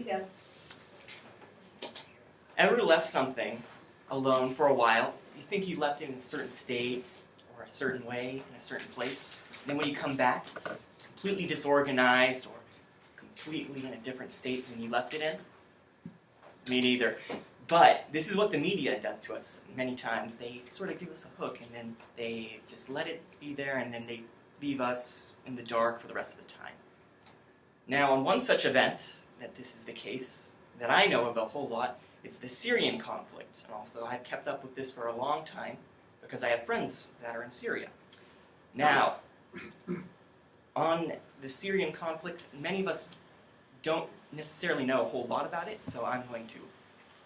go. Ever left something alone for a while? You think you left it in a certain state or a certain way in a certain place. And then when you come back, it's completely disorganized or completely in a different state than you left it in? Me neither. But this is what the media does to us many times. They sort of give us a hook and then they just let it be there and then they leave us in the dark for the rest of the time. Now, on one such event, that this is the case, that I know of a whole lot, it's the Syrian conflict. And also, I've kept up with this for a long time because I have friends that are in Syria. Now, on the Syrian conflict, many of us don't necessarily know a whole lot about it, so I'm going to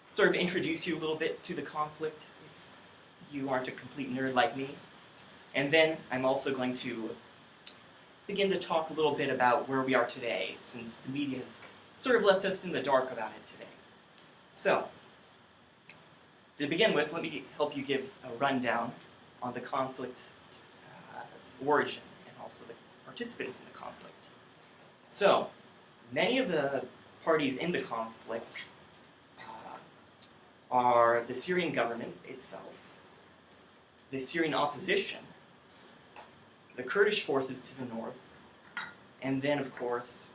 sort of introduce you a little bit to the conflict if you aren't a complete nerd like me. And then I'm also going to begin to talk a little bit about where we are today, since the media has sort of left us in the dark about it today. So, to begin with, let me help you give a rundown on the conflict's origin and also the participants in the conflict. So, many of the parties in the conflict are the Syrian government itself, the Syrian opposition, the Kurdish forces to the north, and then, of course,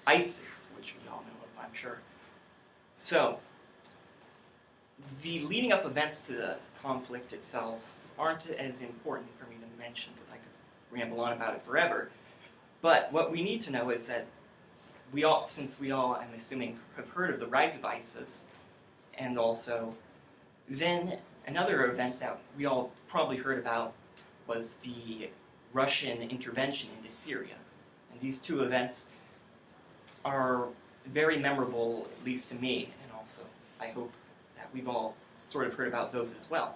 ISIS, which we all know of, I'm sure. So, the leading up events to the conflict itself aren't as important for me to mention because I could ramble on about it forever. But what we need to know is that since we all, I'm assuming, have heard of the rise of ISIS, and also then another event that we all probably heard about was the Russian intervention into Syria. And these two events are very memorable, at least to me, and also I hope that we've all sort of heard about those as well.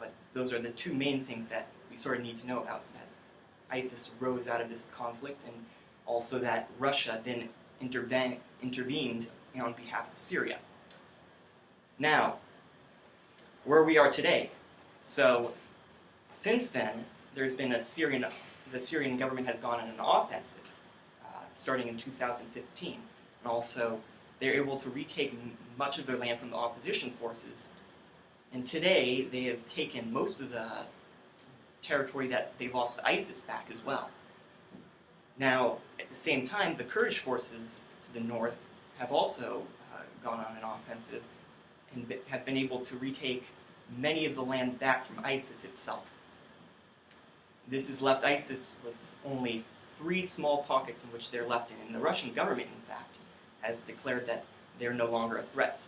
But those are the two main things that we sort of need to know about, that ISIS rose out of this conflict, and also that Russia then intervened on behalf of Syria. Now, where we are today. So, since then, there's been the Syrian government has gone on an offensive, starting in 2015. And also, they're able to retake much of their land from the opposition forces. And today, they have taken most of the territory that they lost to ISIS back as well. Now, at the same time, the Kurdish forces to the north have also gone on an offensive and have been able to retake many of the land back from ISIS itself. This has left ISIS with only 3 small pockets in which they're left in, and the Russian government, in fact, has declared that they're no longer a threat.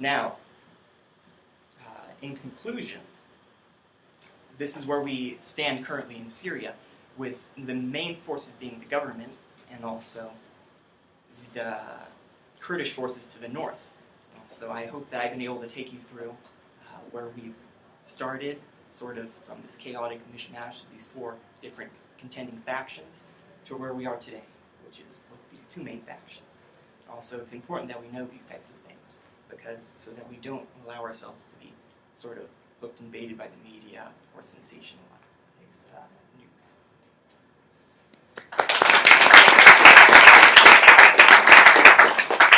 Now, in conclusion, this is where we stand currently in Syria, with the main forces being the government and also the Kurdish forces to the north. So I hope that I've been able to take you through where we've started, sort of from this chaotic mishmash of these 4 different contending factions to where we are today, which is with these 2 main factions. Also, it's important that we know these types of things, because so that we don't allow ourselves to be sort of looked and baited by the media or sensationalized